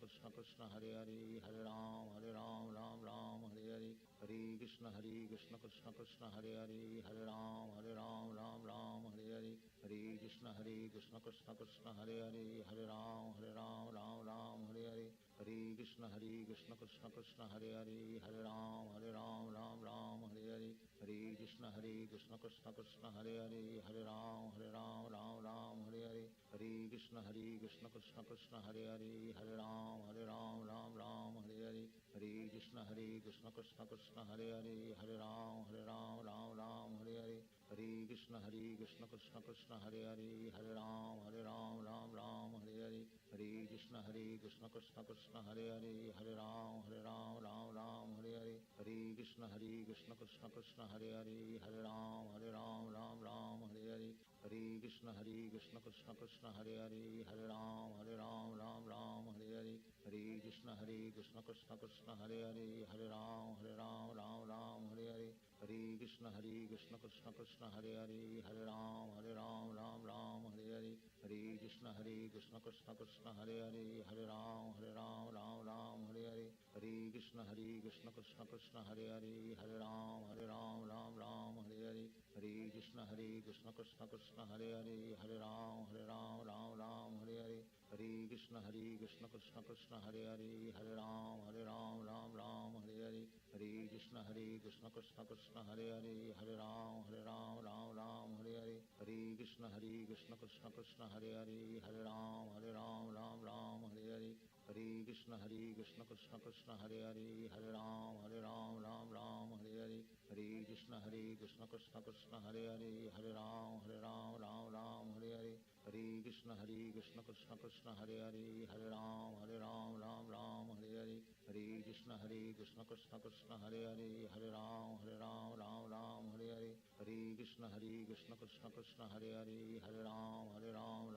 Krishna Krishna Hare Hare Hare Ram Ram Ram Hare Hare Hare Krishna Krishna Krishna Hare Hare Hare Ram Ram Hare Hare Hare Krishna Krishna Krishna Hare Hare Hare Ram Ram Hare Hare Hare Krishna Krishna Krishna Hare Hare Hare Ram Ram Hare Hare Hare Krishna Krishna Krishna Hare Hare Hare Ram Hare Hare Hare Krishna Krishna Krishna Hare Hare Hare Ram Hare Hare Hare Krishna Krishna Krishna Hare Hare Hare Ram Hare Hare Hare Krishna Krishna Krishna Hare Hare Hare Ram Hare Hare Hare Krishna Krishna Krishna Hare Hare Hare Ram Hare Hare Hare Krishna Krishna Krishna Hare Hare Hare Ram Hare Hare Hare Krishna Krishna Krishna Hare Hare Hare Ram Hare Hare Hare Krishna Krishna Krishna Hare Hare Hare Ram Hare Hare Hare Krishna Krishna Krishna Hare Hare Hare Ram Hare Hare Hare Krishna Krishna Krishna Hare Hare Hare Ram Hare Hare Hare Krishna Krishna Krishna Hare Hare Hare Ram Hare Hare Hare Krishna Krishna Krishna Hare Hare Hare Ram Hare Hare Hare Krishna Krishna Krishna Hare Hare Hare Ram Hare Hare Hare Krishna Krishna Krishna Hare Hare Hare Ram Hare Hare Hare Krishna Krishna Krishna Hare Hare Hare Ram Hare Hare Hare Krishna Krishna Krishna Hare Hare Hare Ram Hare Hare Hare Krishna Krishna Krishna Hare Hare Hare Ram Hare Hare Hare Krishna Krishna Krishna Hare Hare Hare Ram Hare Hare Hare Krishna Krishna Krishna Hare Hare Hare Ram Hare Hare Hare Krishna Krishna Krishna Hare Hare Hare Ram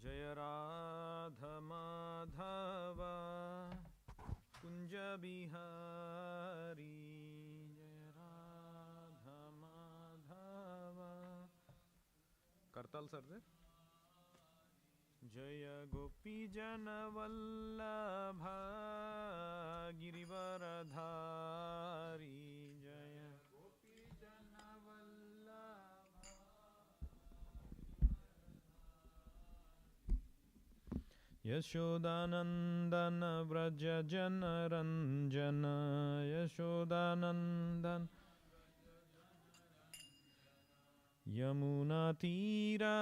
Jaya Radha Madhava Kunja Bihari Jaya Radha Madhava Kartal sir de Jaya Gopi Jana Vallabha Girivaradhari Jaya Gopi Jana Vallabha Yashodanandana Vraja Jana Ranjana Yashodanandana Yamuna Tira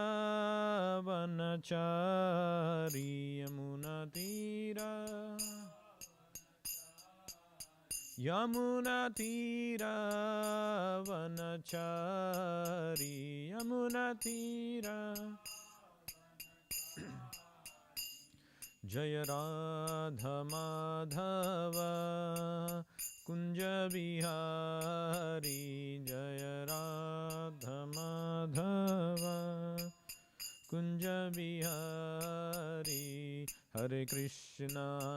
Vanachari Yamuna Tira Yamuna Tira Vanachari Yamuna Tira Jaya Radha Madhava Kunja Bihari Jaya Radha Madhava Kunja Bihari Hare Krishna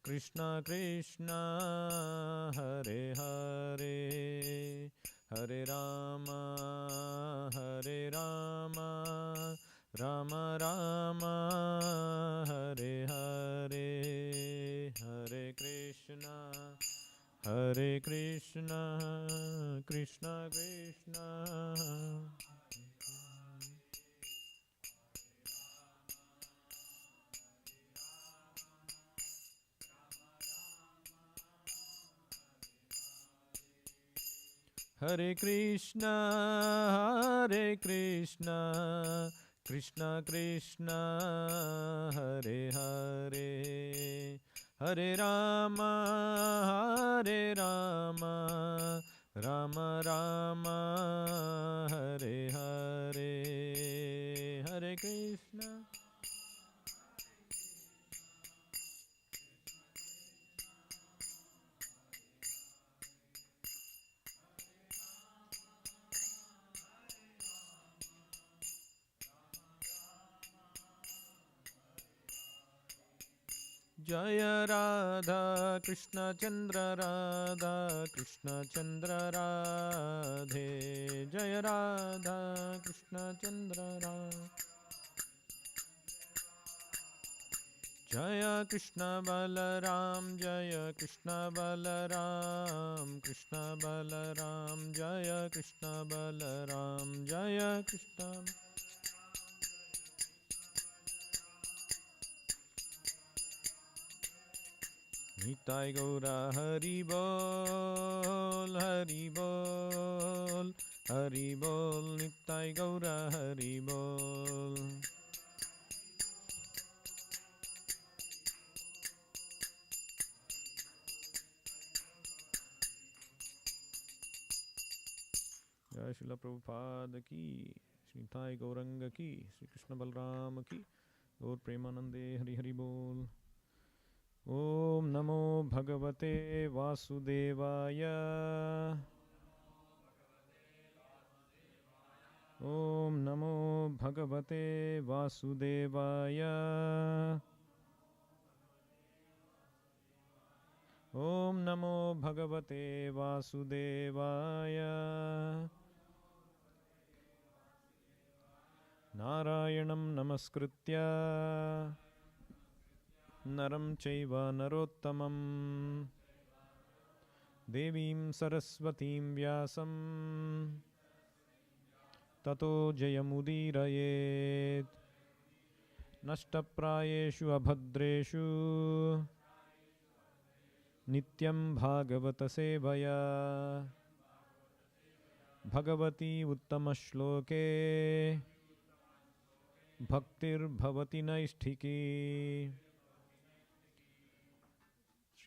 Krishna Krishna Hare Hare Hare Rama Rama Rama Hare Hare Hare Krishna Krishna Krishna Hare Krishna Krishna Krishna Hare Hare Hare Rama Rama Rama Hare Hare Hare Krishna Jaya Radha Krishna Chandra Radha Krishna Chandra Radhe Jaya Radha Krishna Chandra Radha Jaya Krishna Balaram Jaya Krishna Balaram Krishna Balaram Jaya Krishna Balaram Jaya Krishna Nitai Gaura Hari Bol Hari Bol Hari Bol Nitai Gaura Hari Bol Jai Srila Prabhupada ki Shri Nitai Gauranga ki Shri Krishna Balram ki Gaur Premanande Hari Hari Bol Om Namo Bhagavate Vasudevaya Om Namo Bhagavate Vasudevaya Om Namo Bhagavate Vasudevaya Narayanam Namaskritya Naram Chaiva Narottamam Devim Saraswatim Vyasam Tato Jayamudirayet Nashtaprayeshu Abhadreshu Nityam Bhagavata Sevaya Bhagavati Uttama Shloke Bhaktir Bhavati Naisthiki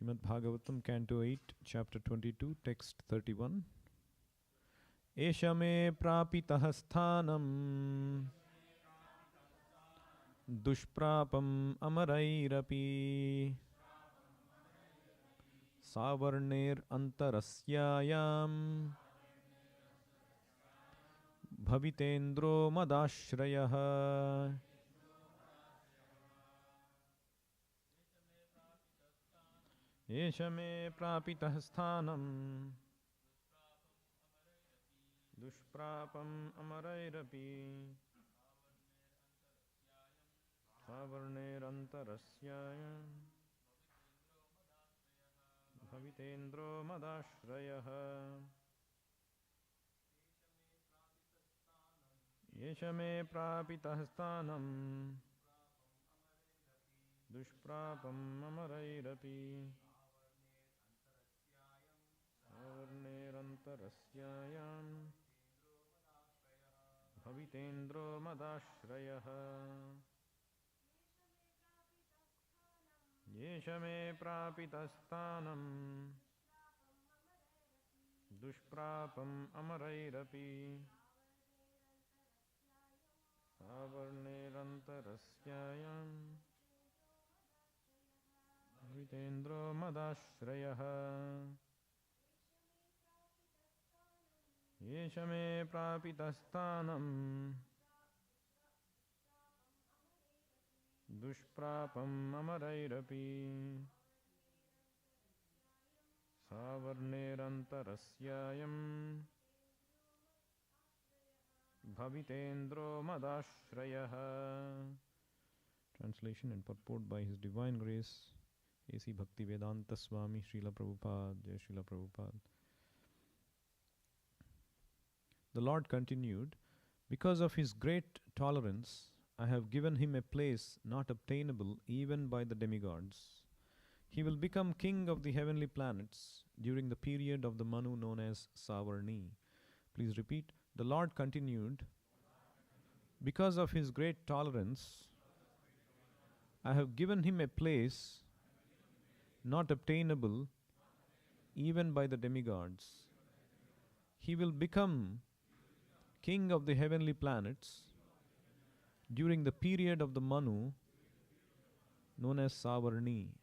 Srimad Bhagavatam, Canto 8, Chapter 22, Text 31. Esha me prapitah sthanam dushprapam amarairapi savarner antarasyayam bhavitendro madashrayah. Esha me prapitah sthanam dushprapam amarairapi savarner antarasyayam bhavitendro madashrayah. Esha me prapitah sthanam dushprapam amarairapi savarnerantarasyaayam bhavitendro madashrayah. Esha me prapitah sthanam dushprapam amarairapi savarnerantarasyaayam Vitendro madashrayah Yesha me prapitastanam Dushprapam amarairapi Savarnerantarasyayam Bhavitendro madashrayah. Translation and purport by His Divine Grace A.C. Bhaktivedanta Swami Srila Prabhupada. Jai Srila Prabhupada. The Lord continued, because of His great tolerance, I have given Him a place not obtainable even by the demigods. He will become king of the heavenly planets during the period of the Manu known as Savarni. Please repeat. The Lord continued, because of His great tolerance, I have given Him a place not obtainable even by the demigods. He will become king of the heavenly planets during the period of the Manu known as Savarni.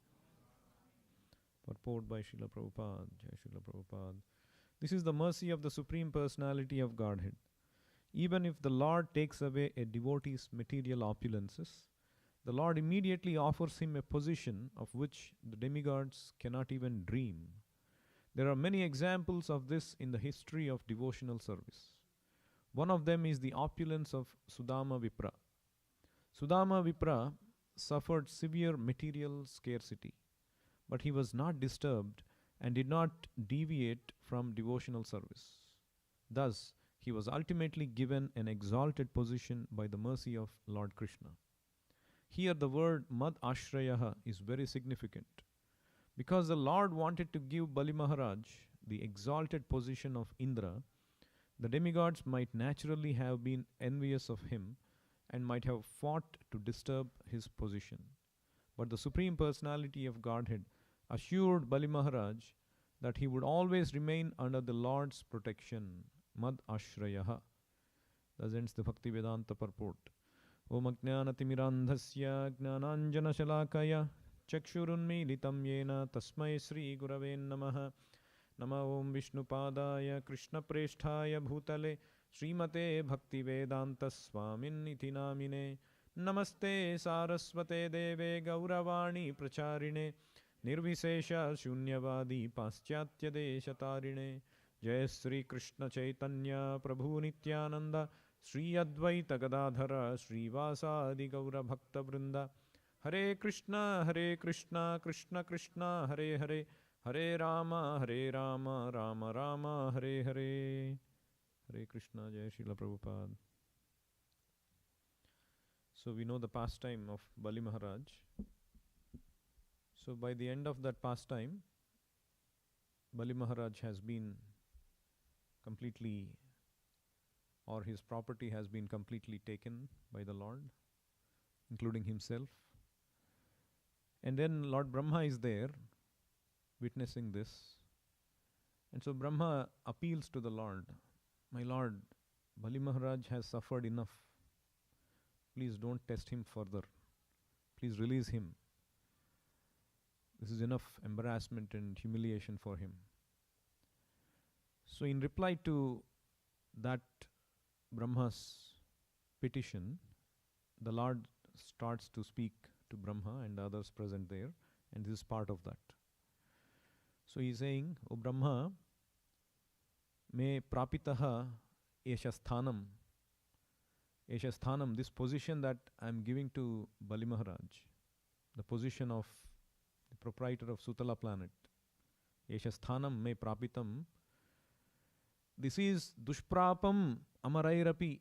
Purport by Srila Prabhupada. Jai Srila Prabhupada. This is the mercy of the Supreme Personality of Godhead. Even if the Lord takes away a devotee's material opulences, the Lord immediately offers him a position of which the demigods cannot even dream. There are many examples of this in the history of devotional service. One of them is the opulence of Sudama Vipra. Sudama Vipra suffered severe material scarcity, but he was not disturbed and did not deviate from devotional service. Thus, he was ultimately given an exalted position by the mercy of Lord Krishna. Here the word Mad Ashrayaha is very significant. Because the Lord wanted to give Bali Maharaj the exalted position of Indra, the demigods might naturally have been envious of him and might have fought to disturb his position. But the Supreme Personality of Godhead assured Bali Maharaj that he would always remain under the Lord's protection. Mad Ashrayaha. Thus ends the Bhaktivedanta purport. Om Ajnanatimirandhasya Jnananjanashalakaya Chakshurunmilitam Yena Tasmai Sri Gurave Namaha. Nama Om Vishnupadaya Krishna Presthaya Bhutale Srimate Bhaktivedanta Swamin Iti Namine. Namaste Saraswate Deve Gauravani Pracharine Nirvisesha Shunyavadi Paschatya Deshatarine. Jai Sri Krishna Chaitanya Prabhu Nityananda Sri Advaita Gadadhara Sri Vasadi Gaura Bhakta Vrinda. Hare Krishna Krishna Krishna Hare Hare Hare Rama Rama Rama Hare Hare. Hare Krishna. Jai Srila Prabhupada. So we know the pastime of Bali Maharaj. So by the end of that pastime, Bali Maharaj has been completely, or his property has been completely taken by the Lord, including himself. And then Lord Brahma is there witnessing this. And so Brahma appeals to the Lord, my Lord, Bali Maharaj has suffered enough. Please don't test him further. Please release him. This is enough embarrassment and humiliation for him. So in reply to that Brahma's petition, the Lord starts to speak to Brahma and others present there, and this is part of that. So he is saying, O Brahma, me prapitaha eshasthanam. Eshasthanam, this position that I am giving to Bali Maharaj, the position of the proprietor of Sutala planet. Eshasthanam me prapitam. This is dushprapam amarairapi.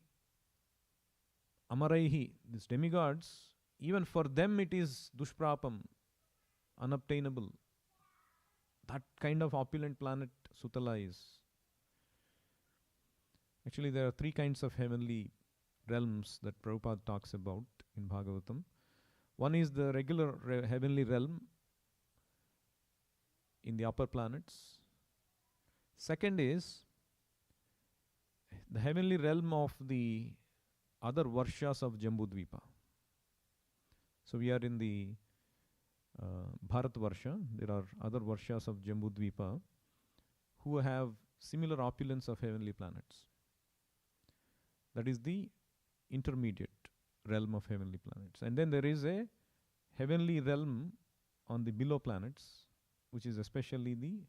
Amaraihi, these demigods, even for them it is dushprapam, unobtainable. That kind of opulent planet Sutala is. Actually, there are three kinds of heavenly realms that Prabhupada talks about in Bhagavatam. One is the regular heavenly realm in the upper planets. Second is the heavenly realm of the other Varshas of Jambudvipa. So we are in the Bharat Varsha. There are other Varshas of Jambudvipa who have similar opulence of heavenly planets. That is the intermediate realm of heavenly planets. And then there is a heavenly realm on the below planets, which is especially the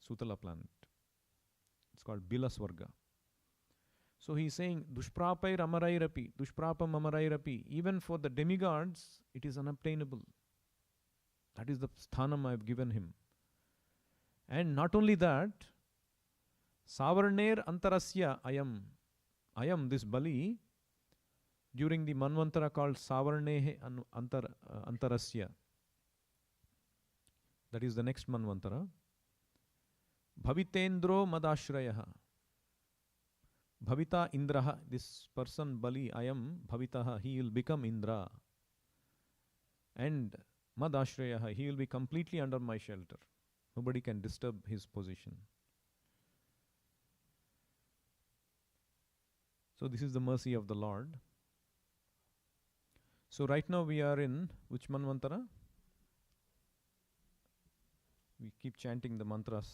Sutala planet. It's called Bilaswarga. So he's saying, Dushprapair amarairapi, Dushprapam amarairapi, even for the demigods, it is unobtainable. That is the sthanam I have given him. And not only that, Savarner antarasya ayam, this Bali, during the Manvantara called Savarnehe antarasya, that is the next Manvantara, Bhavitendro madashrayaha. Bhavita Indraha, this person Bali, Ayam Bhavitaha, he will become Indra. And Madashrayaha, he will be completely under my shelter. Nobody can disturb his position. So this is the mercy of the Lord. So right now we are in which Manvantara? We keep chanting the mantras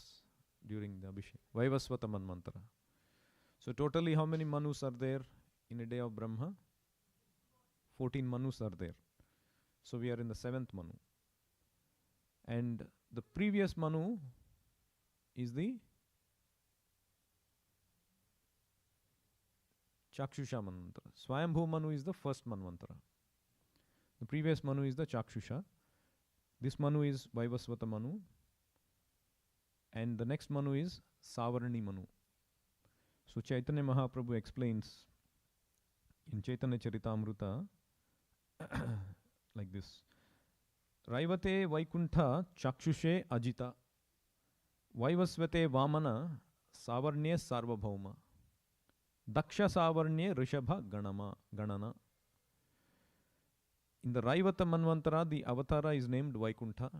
during the Abhishek. Vaivasvata Manvantara. So totally how many Manus are there in a day of Brahma? 14 Manus are there. So we are in the 7th Manu. And the previous Manu is the Chakshusha Manvantara. Swayambhu Manu is the first Manvantara. The previous Manu is the Chakshusha. This Manu is Vaivasvata Manu. And the next Manu is Savarni Manu. So Chaitanya Mahaprabhu explains in Chaitanya Charitamrita like this. Raivate Vaikuntha Chakshushe Ajita Vaivasvate Vamana Savarnye Sarvabhauma Daksha Savarnye Rishabha Ganana. In the Raivata Manvantara, the avatara is named Vaikuntha.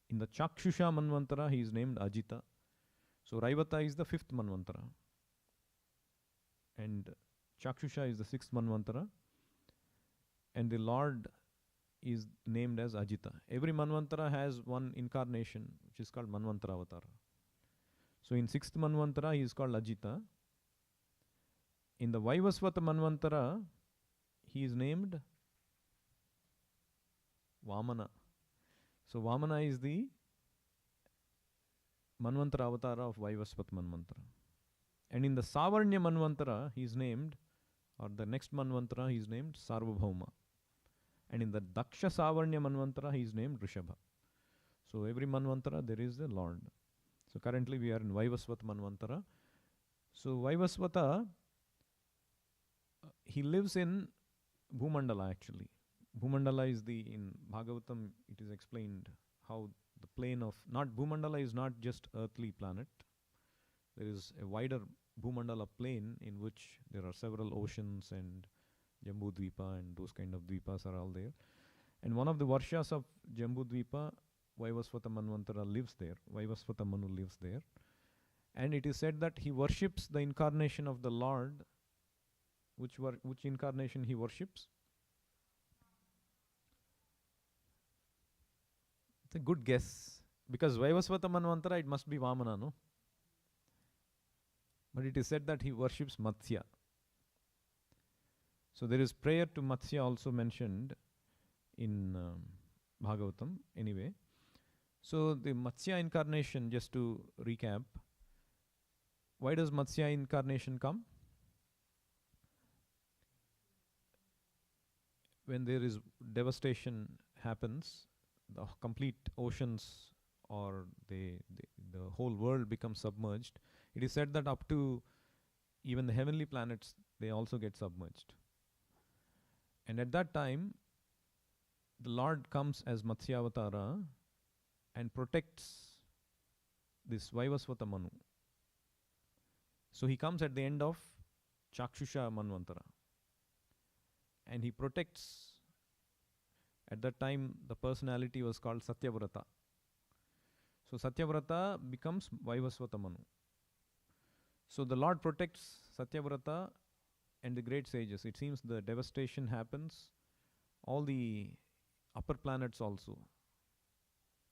In the Chakshusha Manvantara, he is named Ajita. So Raivata is the 5th Manvantara. And Chakshusha is the 6th Manvantara. And the Lord is named as Ajita. Every Manvantara has one incarnation, which is called Manvantara Avatar. So in 6th Manvantara, he is called Ajita. In the Vaivasvata Manvantara, he is named Vamana. So Vamana is the Manvantara Avatara of Vaivasvata Manvantara. And in the Savarnya Manvantara, he is named, or the next Manvantara, he is named Sarvabhauma. And in the Daksha Savarnya Manvantara, he is named Rishabha. So every Manvantara, there is a Lord. So currently we are in Vaivasvata Manvantara. So Vaivasvata, he lives in Bhumandala actually. Bhumandala is in Bhagavatam, it is explained how the plane of, not Bhumandala is not just earthly planet. There is a wider Bhumandala plane in which there are several oceans and Jambudvipa and those kind of dvipas are all there. And one of the Varshas of Jambudvipa, Vaivasvata Manvantara lives there. Vaivasvata Manu lives there. And it is said that he worships the incarnation of the Lord. Which incarnation he worships? It's a good guess. Because Vaivasvata Manvantara, it must be Vamana, no? But it is said that he worships Matsya. So there is prayer to Matsya also mentioned in Bhagavatam anyway. So the Matsya incarnation, just to recap, why does Matsya incarnation come? When there is devastation happens, the complete oceans or the whole world becomes submerged. It is said that up to even the heavenly planets, they also get submerged. And at that time, the Lord comes as Matsyavatara and protects this Vaivasvata Manu. So he comes at the end of Chakshusha Manvantara. And he protects, at that time the personality was called Satyavrata. So Satyavrata becomes Vaivasvata Manu. So the Lord protects Satyavrata and the great sages. It seems the devastation happens, all the upper planets also,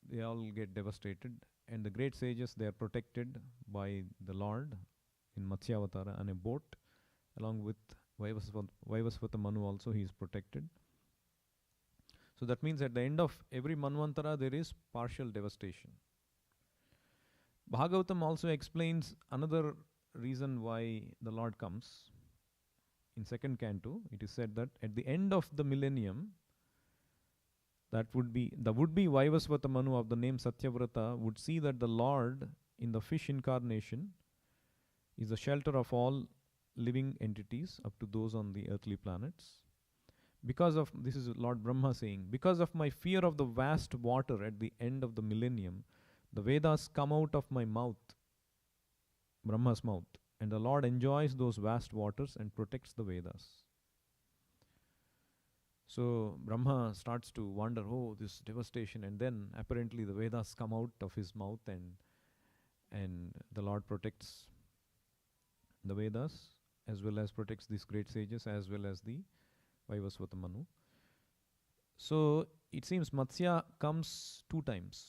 they all get devastated. And the great sages, they are protected by the Lord in Matsyavatara on a boat, along with Vaivasvata Manu also, he is protected. So that means at the end of every Manvantara, there is partial devastation. Bhagavatam also explains another reason why the Lord comes. In second canto, it is said that at the end of the millennium, that would be the would-be Vaivasvata Manu of the name Satyavrata would see that the Lord in the fish incarnation is the shelter of all living entities up to those on the earthly planets. Because of, this is Lord Brahma saying, because of my fear of the vast water at the end of the millennium, the Vedas come out of my mouth, Brahma's mouth, and the Lord enjoys those vast waters and protects the Vedas. So Brahma starts to wonder, oh, this devastation, and then apparently the Vedas come out of his mouth, and the Lord protects the Vedas as well as protects these great sages as well as the Vaivasvata Manu. So it seems Matsya comes 2 times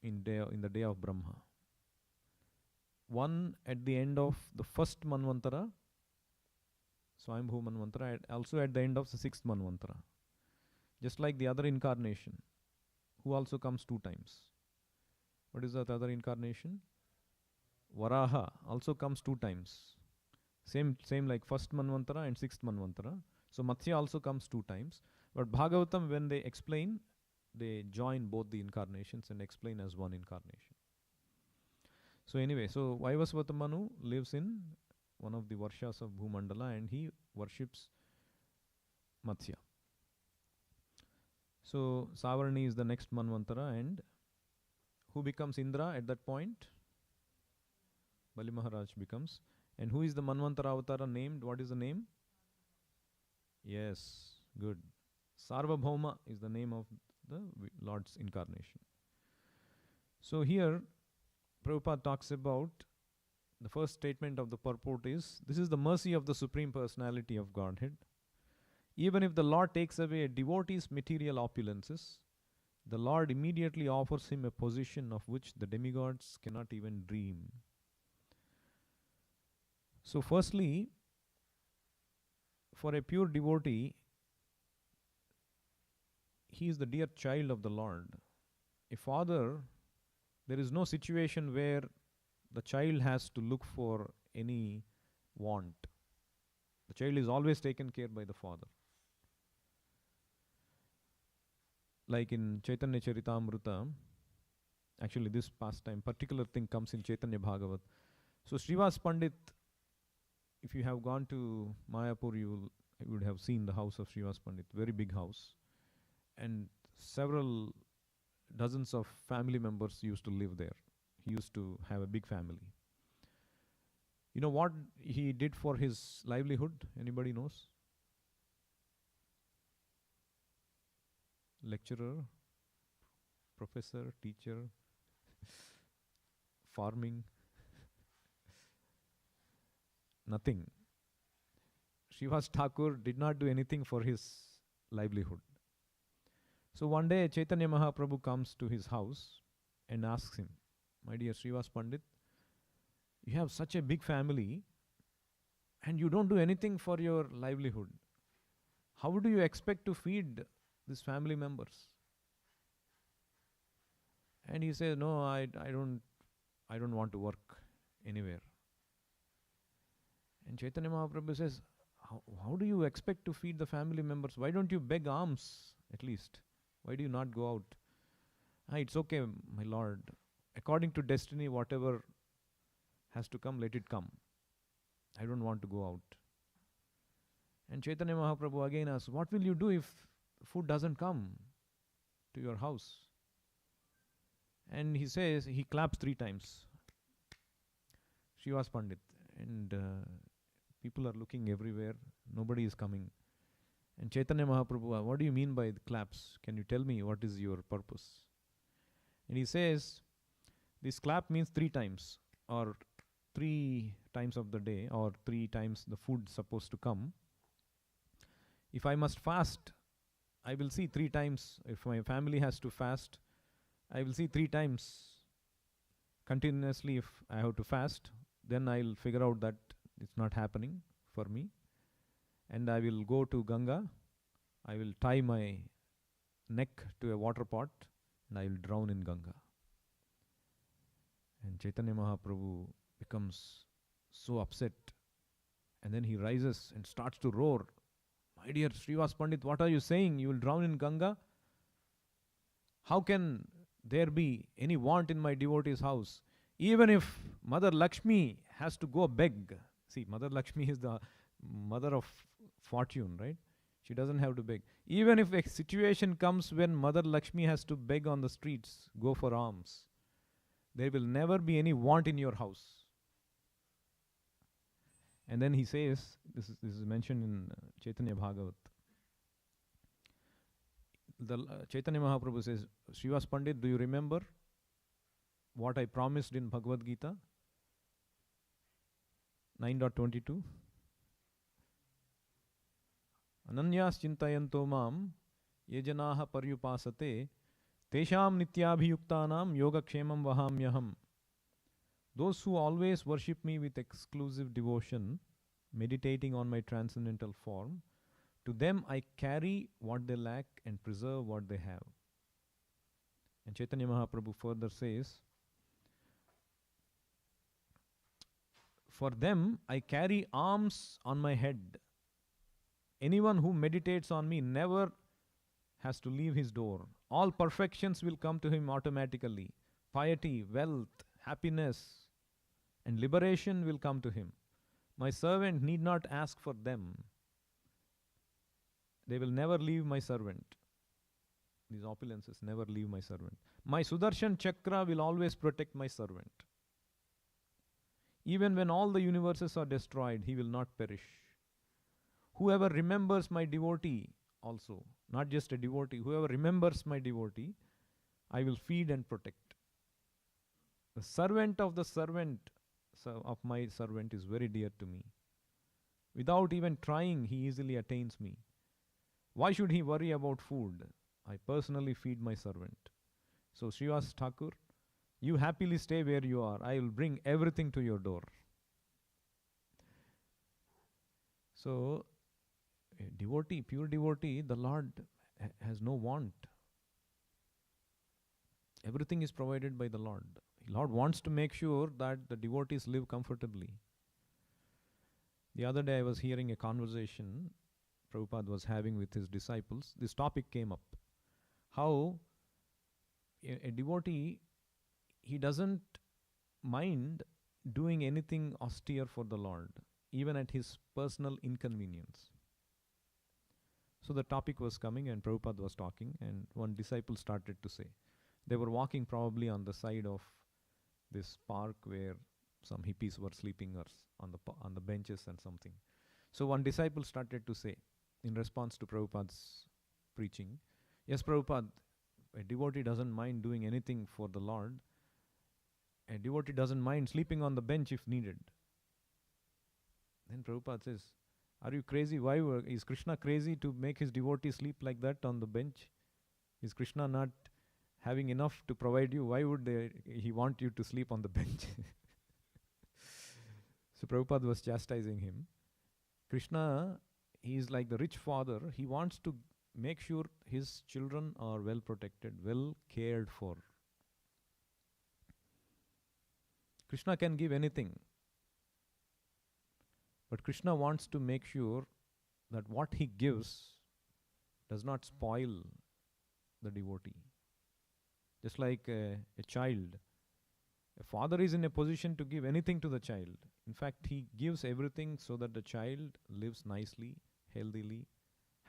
in the day of Brahma. One at the end of the first Manvantara, Swayambhu Manvantara, and also at the end of the 6th Manvantara. Just like the other incarnation, who also comes 2 times. What is that other incarnation? Varaha also comes 2 times. Same like first Manvantara and 6th Manvantara. So Matsya also comes 2 times. But Bhagavatam, when they explain, they join both the incarnations and explain as one incarnation. So anyway, so Vaivasvata Manu lives in one of the Varshas of Bhumandala and he worships Matsya. So Savarni is the next Manvantara, and who becomes Indra at that point? Bali Maharaj becomes. And who is the Manvantara Avatara named? What is the name? Yes, good. Sarvabhauma is the name of the Lord's incarnation. So here Prabhupada talks about the first statement of the purport is, this is the mercy of the Supreme Personality of Godhead. Even if the Lord takes away a devotee's material opulences, the Lord immediately offers him a position of which the demigods cannot even dream. So firstly, for a pure devotee, he is the dear child of the Lord. A father, there is no situation where the child has to look for any want. The child is always taken care by the father. Like in Chaitanya Charitamrita, actually this pastime, particular thing comes in Chaitanya Bhagavat. So Srivas Pandit, if you have gone to Mayapur, you would have seen the house of Srivas Pandit, very big house. And several dozens of family members used to live there. He used to have a big family. You know what he did for his livelihood? Anybody knows? Lecturer, professor, teacher, farming, nothing. Srivas Thakur did not do anything for his livelihood. So one day Chaitanya Mahaprabhu comes to his house and asks him, my dear Srivas Pandit, you have such a big family and you don't do anything for your livelihood. How do you expect to feed these family members? And he says, no, I don't want to work anywhere. And Chaitanya Mahaprabhu says, how do you expect to feed the family members? Why don't you beg alms at least? Why do you not go out? It's okay, my Lord. According to destiny, whatever has to come, let it come. I don't want to go out. And Chaitanya Mahaprabhu again asks, what will you do if food doesn't come to your house? And he says, he claps 3 times. Srivas Pandit. And people are looking everywhere. Nobody is coming. And Chaitanya Mahaprabhu, what do you mean by the claps? Can you tell me what is your purpose? And he says, this clap means 3 times, or 3 times of the day, or 3 times the food supposed to come. If I must fast, I will see 3 times. If my family has to fast, I will see 3 times continuously if I have to fast. Then I'll figure out that it's not happening for me. And I will go to Ganga. I will tie my neck to a water pot and I will drown in Ganga. And Chaitanya Mahaprabhu becomes so upset. And then he rises and starts to roar. My dear Srivas Pandit, what are you saying? You will drown in Ganga? How can there be any want in my devotee's house? Even if Mother Lakshmi has to go beg. See, Mother Lakshmi is the mother of fortune, right? She doesn't have to beg. Even if a situation comes when Mother Lakshmi has to beg on the streets, go for alms, there will never be any want in your house. And then he says, this is mentioned in Chaitanya Bhagavat. Chaitanya Mahaprabhu says, Srivas Pandit, do you remember what I promised in Bhagavad Gita? 9.22. Ananyas chintayanto mam yejanaha paryupasate tesham nityabhiyuktanam yogakshemam vahamyaham. Those who always worship me with exclusive devotion, meditating on my transcendental form, to them I carry what they lack and preserve what they have. And Chaitanya Mahaprabhu further says, for them I carry arms on my head. Anyone who meditates on me never has to leave his door. All perfections will come to him automatically. Piety, wealth, happiness, and liberation will come to him. My servant need not ask for them. They will never leave my servant. These opulences never leave my servant. My Sudarshan Chakra will always protect my servant. Even when all the universes are destroyed, he will not perish. Whoever remembers my devotee also, not just a devotee, whoever remembers my devotee, I will feed and protect. The servant of the servant of my servant is very dear to me. Without even trying, he easily attains me. Why should he worry about food? I personally feed my servant. So Srivas Thakur, you happily stay where you are. I will bring everything to your door. So, a devotee, pure devotee, the Lord has no want. Everything is provided by the Lord. The Lord wants to make sure that the devotees live comfortably. The other day I was hearing a conversation Prabhupada was having with his disciples. This topic came up. How a devotee, he doesn't mind doing anything austere for the Lord, even at his personal inconvenience. So the topic was coming and Prabhupada was talking, and one disciple started to say, they were walking probably on the side of this park where some hippies were sleeping or on the benches and something. So one disciple started to say, in response to Prabhupada's preaching, yes, Prabhupada, a devotee doesn't mind doing anything for the Lord. A devotee doesn't mind sleeping on the bench if needed. Then Prabhupada says, are you crazy? Why is Krishna crazy to make his devotee sleep like that on the bench? Is Krishna not having enough to provide you? Why would he want you to sleep on the bench? So Prabhupada was chastising him. Krishna, he is like the rich father. He wants to make sure his children are well protected, well cared for. Krishna can give anything. But Krishna wants to make sure that what he gives does not spoil the devotee. Just like a child. A father is in a position to give anything to the child. In fact, he gives everything so that the child lives nicely, healthily,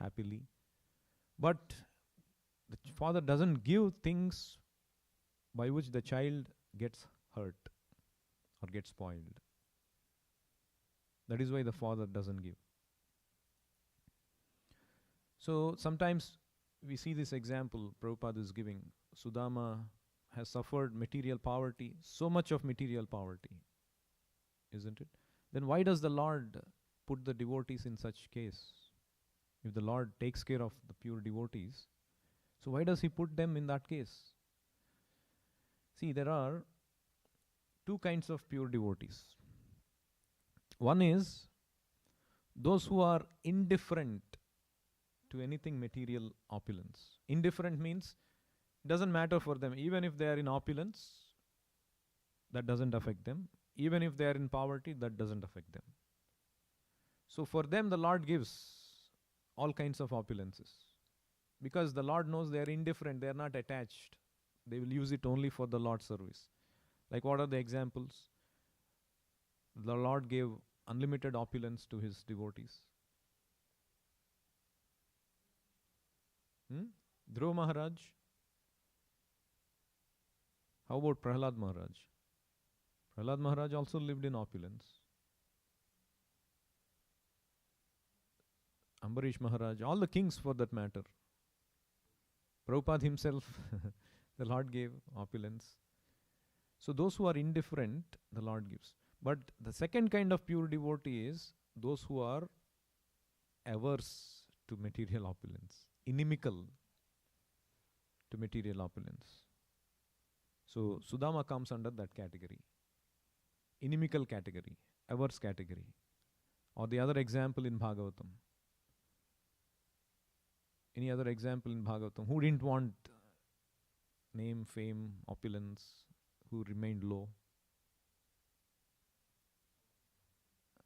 happily. But the father doesn't give things by which the child gets hurt or gets spoiled. That is why the father doesn't give. So sometimes we see this example Prabhupada is giving. Sudama has suffered material poverty, so much of material poverty, isn't it? Then why does the Lord put the devotees in such case? If the Lord takes care of the pure devotees, so why does he put them in that case? See, there are two kinds of pure devotees. One is those who are indifferent to anything material opulence. Indifferent means it doesn't matter for them. Even if they are in opulence, that doesn't affect them. Even if they are in poverty, that doesn't affect them. So for them, the Lord gives all kinds of opulences. Because the Lord knows they are indifferent, they are not attached. They will use it only for the Lord's service. Like what are the examples? The Lord gave unlimited opulence to his devotees. Dhruva Maharaj. How about Prahlad Maharaj? Prahlad Maharaj also lived in opulence. Ambarish Maharaj, all the kings for that matter. Prabhupada himself, the Lord gave opulence. So those who are indifferent, the Lord gives. But the second kind of pure devotee is those who are averse to material opulence, inimical to material opulence. So Sudama comes under that category. Inimical category, averse category. Or the other example in Bhagavatam. Any other example in Bhagavatam? Who didn't want name, fame, opulence, who remained low?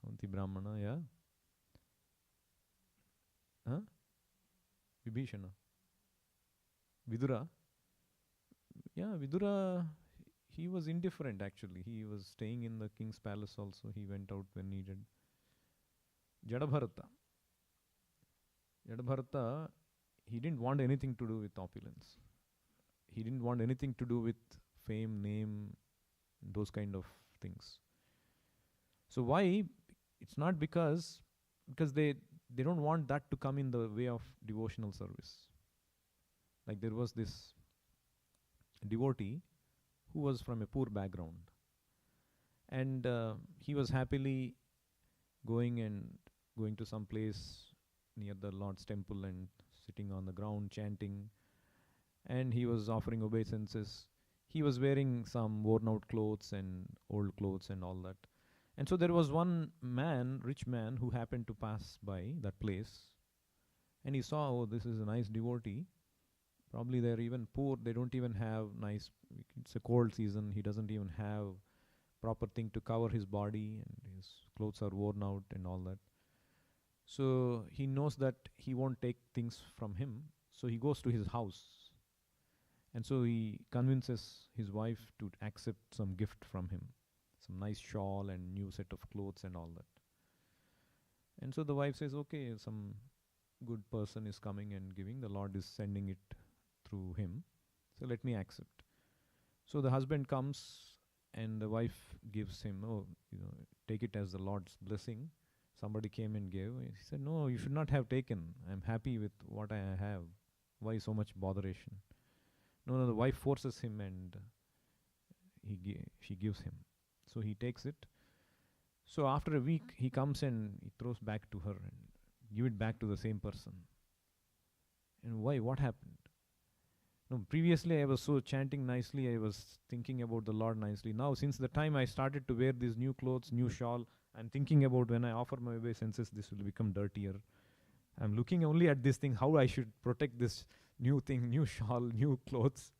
Avanti Brahmana, yeah? Huh? Vibhishana. Vidura. Yeah, Vidura, he was indifferent actually. He was staying in the king's palace also. He went out when needed. Jadabharata. Jadabharata, he didn't want anything to do with opulence. He didn't want anything to do with fame, name, those kind of things. So why? It's not because they don't want that to come in the way of devotional service. Like there was this devotee who was from a poor background. And he was happily going to some place near the Lord's temple and sitting on the ground chanting. And he was offering obeisances. He was wearing some worn out clothes and old clothes and all that. And so there was one man, rich man, who happened to pass by that place. And he saw, oh, this is a nice devotee. Probably they're even poor. They don't even have nice, it's a cold season. He doesn't even have proper thing to cover his body. And his clothes are worn out and all that. So he knows that he won't take things from him. So he goes to his house. And so he convinces his wife to accept some gift from him. Some nice shawl and new set of clothes and all that. And so the wife says, okay, some good person is coming and giving. The Lord is sending it through him. So let me accept. So the husband comes and the wife gives him, take it as the Lord's blessing. Somebody came and gave. He said, no, you should not have taken. I'm happy with what I have. Why so much botheration? No, the wife forces him and she gives him. So he takes it. So after a week, he comes and he throws back to her and give it back to the same person. And why? What happened? No, previously I was so chanting nicely. I was thinking about the Lord nicely. Now, since the time I started to wear these new clothes, new shawl, I'm thinking about when I offer my obeisances, this will become dirtier. I'm looking only at this thing, how I should protect this new thing, new shawl, new clothes,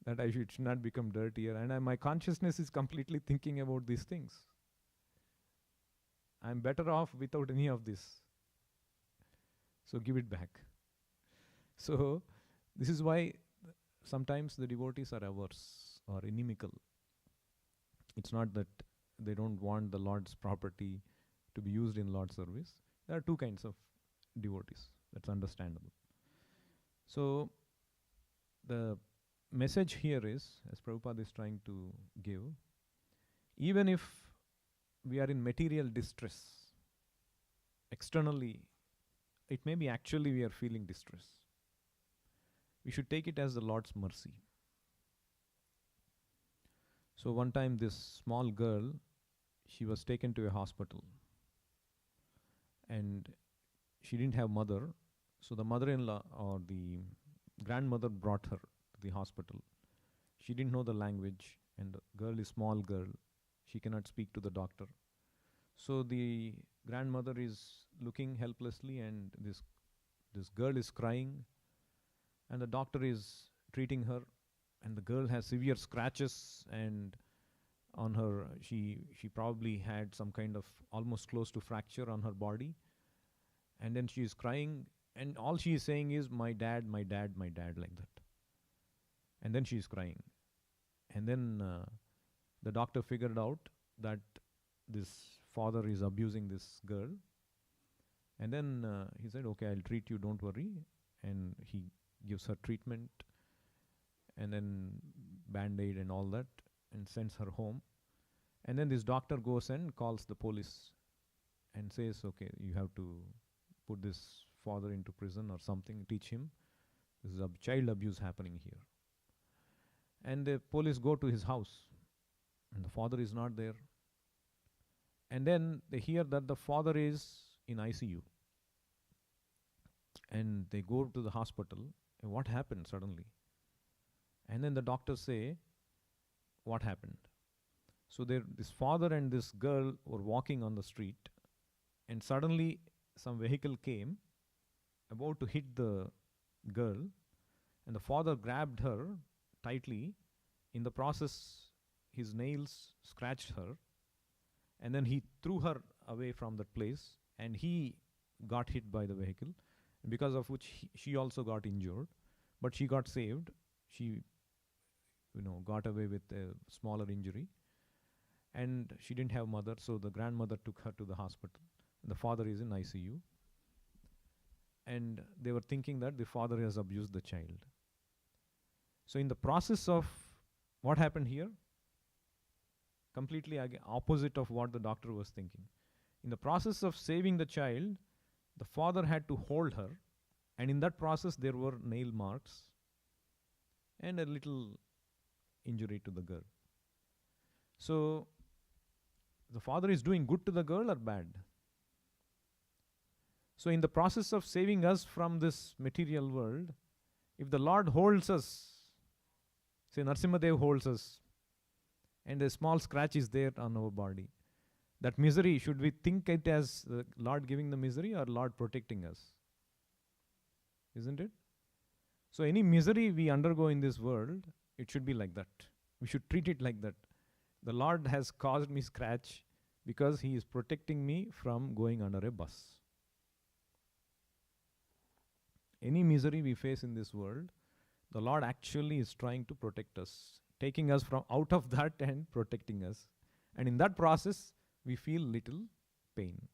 that I should not become dirtier. And my consciousness is completely thinking about these things. I'm better off without any of this. So give it back. So this is why sometimes the devotees are averse or inimical. It's not that they don't want the Lord's property to be used in Lord's service. There are two kinds of devotees. That's understandable. So the message here is, as Prabhupada is trying to give, even if we are in material distress, externally, it may be actually we are feeling distress. We should take it as the Lord's mercy. So one time this small girl, she was taken to a hospital and she didn't have mother. So the mother-in-law or the grandmother brought her to the hospital. She didn't know the language, and the girl is small girl. She cannot speak to the doctor. So the grandmother is looking helplessly, and this girl is crying, and the doctor is treating her, and the girl has severe scratches, and on her she probably had some kind of almost close to fracture on her body, and then she is crying, and all she is saying is my dad, my dad, my dad, like that. And then she is crying, and then the doctor figured out that this father is abusing this girl, and then he said, okay, I'll treat you, don't worry. And he gives her treatment, and then band-aid and all that, and sends her home. And then this doctor goes and calls the police and says, okay, you have to put this father into prison or something, teach him. This is child abuse happening here. And the police go to his house, and the father is not there. And then they hear that the father is in ICU. And they go to the hospital. And what happened suddenly? And then the doctors say, what happened? So this father and this girl were walking on the street, and suddenly some vehicle came about to hit the girl, and the father grabbed her tightly. In the process, his nails scratched her, and then he threw her away from that place, and he got hit by the vehicle, because of which she also got injured, but she got saved. She got away with a smaller injury, and she didn't have mother, so the grandmother took her to the hospital. The father is in ICU, and they were thinking that the father has abused the child. So in the process of what happened here, completely opposite of what the doctor was thinking. In the process of saving the child, the father had to hold her, and in that process there were nail marks and a little injury to the girl. So the father is doing good to the girl or bad? So in the process of saving us from this material world, if the Lord holds us, say Narasimhadev holds us, and a small scratch is there on our body, that misery, should we think it as the Lord giving the misery or Lord protecting us? Isn't it? So any misery we undergo in this world, it should be like that. We should treat it like that. The Lord has caused me scratch because He is protecting me from going under a bus. Any misery we face in this world, the Lord actually is trying to protect us, taking us from out of that and protecting us. And in that process, we feel little pain.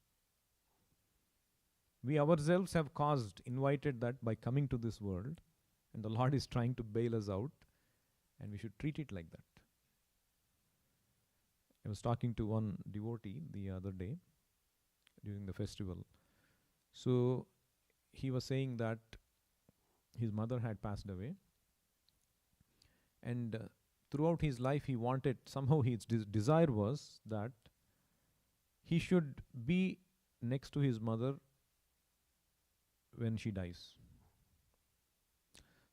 We ourselves have invited that by coming to this world, and the Lord is trying to bail us out, and we should treat it like that. I was talking to one devotee the other day during the festival. So he was saying that his mother had passed away, and throughout his life he wanted, somehow his desire was that he should be next to his mother when she dies.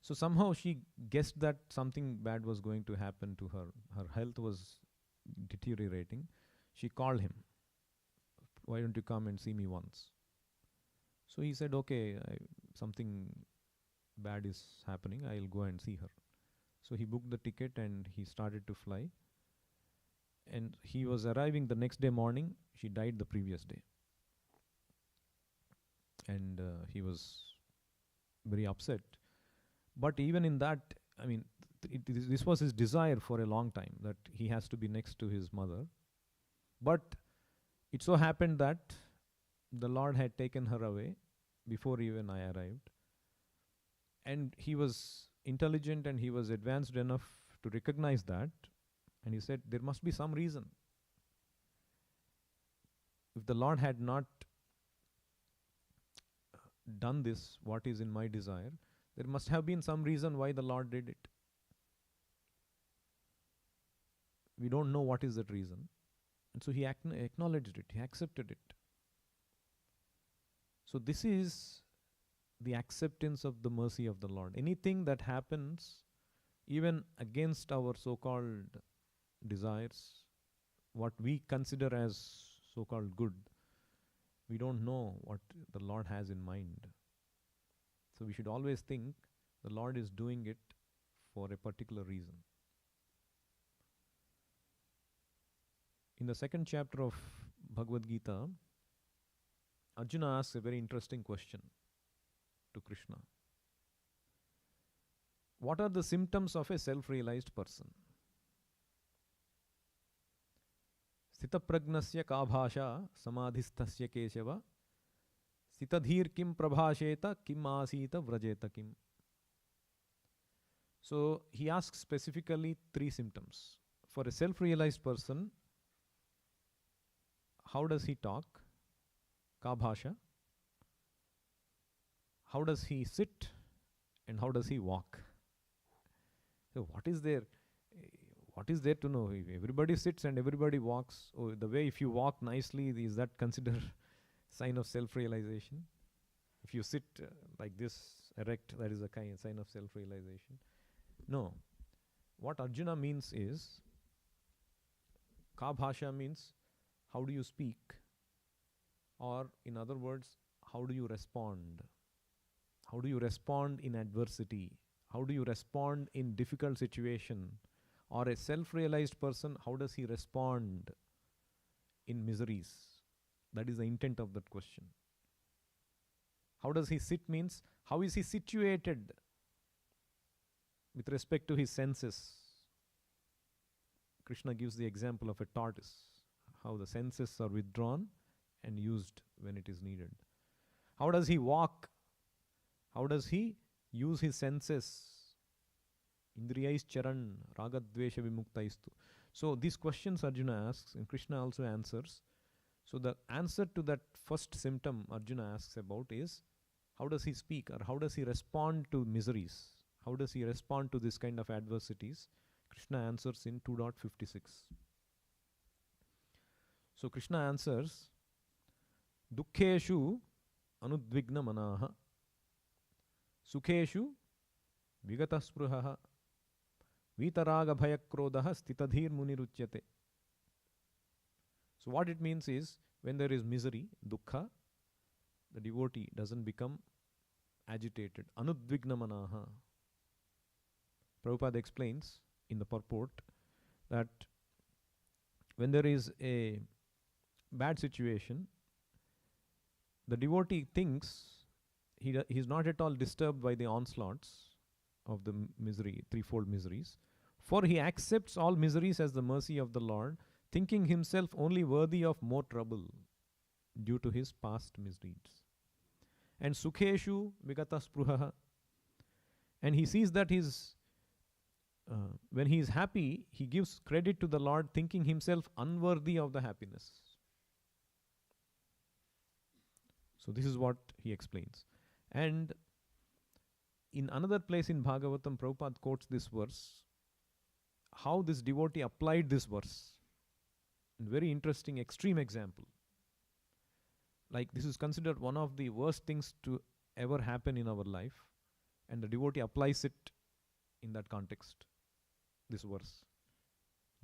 So somehow she guessed that something bad was going to happen to her. Her health was deteriorating. She called him, why don't you come and see me once? So he said, okay, something bad is happening, I'll go and see her. So he booked the ticket and he started to fly. And he was arriving the next day morning. She died the previous day. And he was very upset. But even in that, I mean, this was his desire for a long time, that he has to be next to his mother. But it so happened that the Lord had taken her away before even I arrived. And he was intelligent and he was advanced enough to recognize that. And he said, there must be some reason. If the Lord had not done this, what is in my desire, there must have been some reason why the Lord did it. We don't know what is that reason. And so he acknowledged it, he accepted it. So this is the acceptance of the mercy of the Lord. Anything that happens even against our so-called desires, what we consider as so-called good, we don't know what the Lord has in mind. So we should always think the Lord is doing it for a particular reason. In the second chapter of Bhagavad Gita, Arjuna asks a very interesting question to Krishna. What are the symptoms of a self-realized person? Sthitapragnasya ka bhasha samadhisthasya keshava sthitadhir kim prabhasheta kim asita vrajeta kim. So he asks specifically three symptoms. For a self-realized person, how does he talk? Ka bhasha. How does he sit? And how does he walk? So what is there? What is there to know? If everybody sits and everybody walks, the way if you walk nicely, is that considered sign of self-realization? If you sit like this, erect, that is a sign of self-realization. No. What Arjuna means is, ka bhasha means, how do you speak? Or in other words, how do you respond? How do you respond in adversity? How do you respond in difficult situation? Or a self-realized person, how does he respond in miseries? That is the intent of that question. How does he sit means, how is he situated with respect to his senses? Krishna gives the example of a tortoise, how the senses are withdrawn and used when it is needed. How does he walk? How does he use his senses? Indriyais charan ragadvesha vimuktaistu. So these questions Arjuna asks and Krishna also answers. So the answer to that first symptom Arjuna asks about is, how does he speak or how does he respond to miseries? How does he respond to this kind of adversities? Krishna answers in 2.56. So Krishna answers, Dukkheshu anudvigna manaha Sukheshu vigataspruhaha Vitaraga bhayakrodaha stitadhir muniruchyate. So what it means is, when there is misery, dukkha, the devotee doesn't become agitated. Anudvigna manaha. Prabhupada explains in the purport that when there is a bad situation, the devotee thinks he is not at all disturbed by the onslaughts of the misery, threefold miseries, for he accepts all miseries as the mercy of the Lord, thinking himself only worthy of more trouble due to his past misdeeds. And sukheshu vigata spruhaha, and he sees that when he is happy, he gives credit to the Lord, thinking himself unworthy of the happiness. So this is what he explains. And in another place in Bhagavatam, Prabhupada quotes this verse, how this devotee applied this verse. And very interesting, extreme example. Like, this is considered one of the worst things to ever happen in our life, and the devotee applies it in that context, this verse.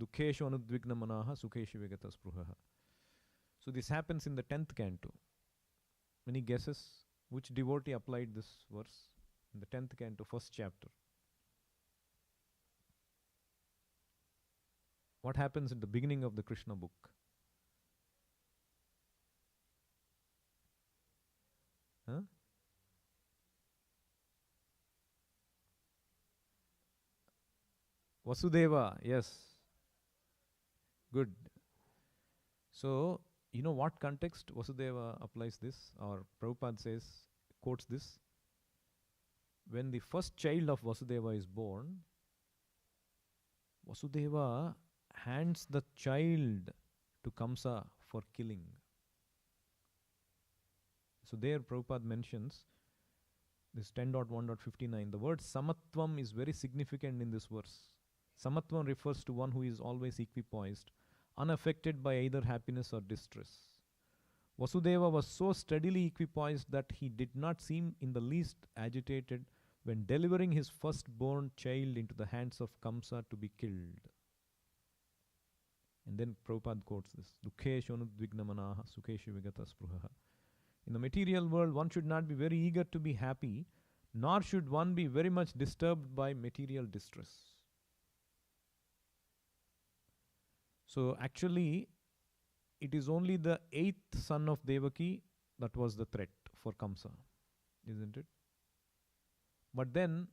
Dukkheshu anudvigna manaha sukheshu vigata spruhaha. So this happens in the 10th canto. Any guesses which devotee applied this verse? In the 10th canto, first chapter. What happens at the beginning of the Krishna book? Huh? Vasudeva, yes. Good. So, you know what context Vasudeva applies this, or Prabhupada says, quotes this? When the first child of Vasudeva is born, Vasudeva hands the child to Kamsa for killing. So there Prabhupada mentions this 10.1.59. The word samatvam is very significant in this verse. Samatvam refers to one who is always equipoised, unaffected by either happiness or distress. Vasudeva was so steadily equipoised that he did not seem in the least agitated when delivering his firstborn child into the hands of Kamsa to be killed. And then Prabhupada quotes this, Dukkhe shonudvignamanaha sukeshu vigata spruhaha. In the material world, one should not be very eager to be happy, nor should one be very much disturbed by material distress. So actually, it is only the 8th son of Devaki that was the threat for Kamsa, isn't it? But then,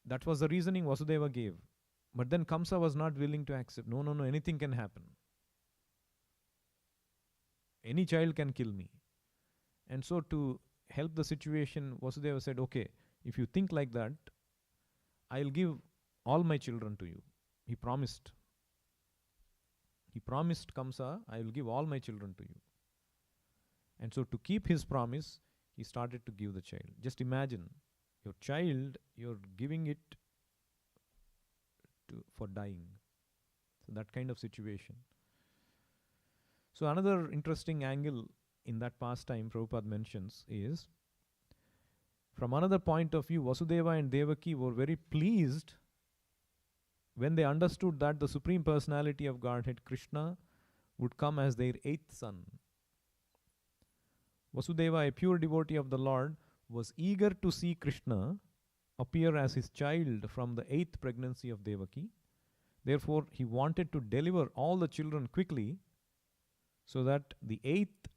that was the reasoning Vasudeva gave. But then Kamsa was not willing to accept. No, anything can happen. Any child can kill me. And so to help the situation, Vasudeva said, okay, if you think like that, I'll give all my children to you. He promised. He promised Kamsa, I will give all my children to you. And so to keep his promise, he started to give the child. Just imagine, your child, you're giving it for dying. So that kind of situation. So another interesting angle in that pastime Prabhupada mentions is, from another point of view, Vasudeva and Devaki were very pleased when they understood that the Supreme Personality of Godhead, Krishna, would come as their 8th son. Vasudeva, a pure devotee of the Lord, was eager to see Krishna appear as his child from the 8th pregnancy of Devaki. Therefore, he wanted to deliver all the children quickly so that the 8th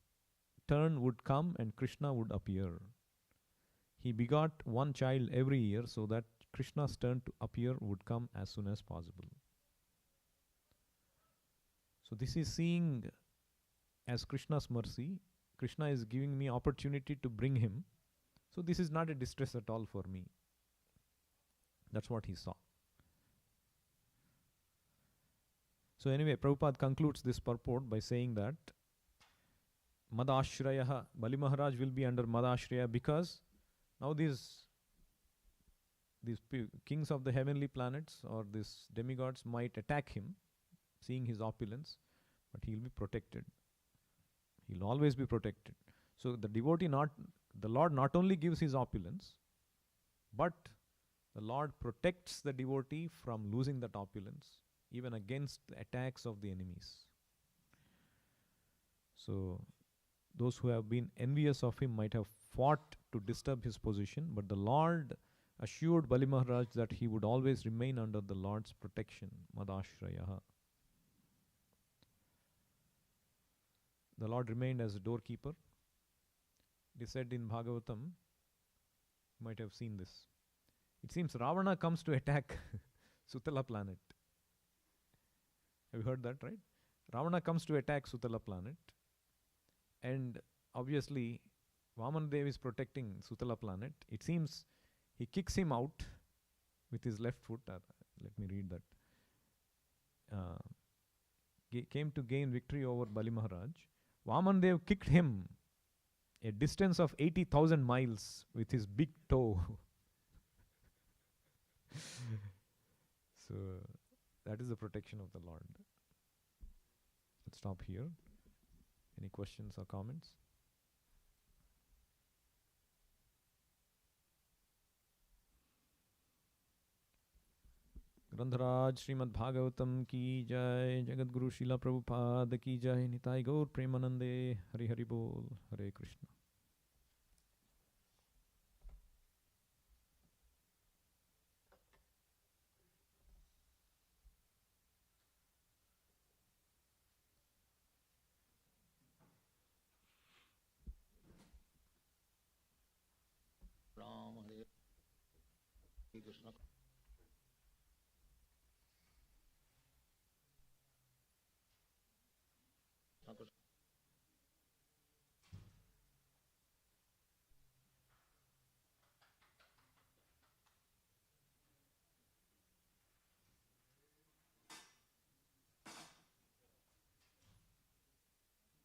turn would come and Krishna would appear. He begot one child every year so that Krishna's turn to appear would come as soon as possible. So this is seeing as Krishna's mercy. Krishna is giving me opportunity to bring him. So this is not a distress at all for me. That's what he saw. So anyway, Prabhupada concludes this purport by saying that Madashrayaha, Bali Maharaj will be under Madashraya because now these kings of the heavenly planets or these demigods might attack him, seeing his opulence, but he will be protected. He will always be protected. So the devotee, the Lord not only gives his opulence, but the Lord protects the devotee from losing that opulence, even against the attacks of the enemies. So those who have been envious of him might have fought to disturb his position, but the Lord assured Bali Maharaj that he would always remain under the Lord's protection, Madashrayaha. The Lord remained as a doorkeeper. It is said in Bhagavatam, you might have seen this. It seems Ravana comes to attack Sutala planet. Have you heard that, right? Ravana comes to attack Sutala planet. And obviously, Vamandev is protecting Sutala planet. It seems he kicks him out with his left foot. Let me read that. Came to gain victory over Bali Maharaj. Vamandev kicked him a distance of 80,000 miles with his big toe. So that is the protection of the Lord. Let's stop here. Any questions or comments? Grandharaj Srimad Bhagavatam ki jai, Jagat Guru Srila Prabhupada ki jai, Nitai Gaur Premanande, Hari Hari Bol, Hare Krishna. Ram Hare Krishna.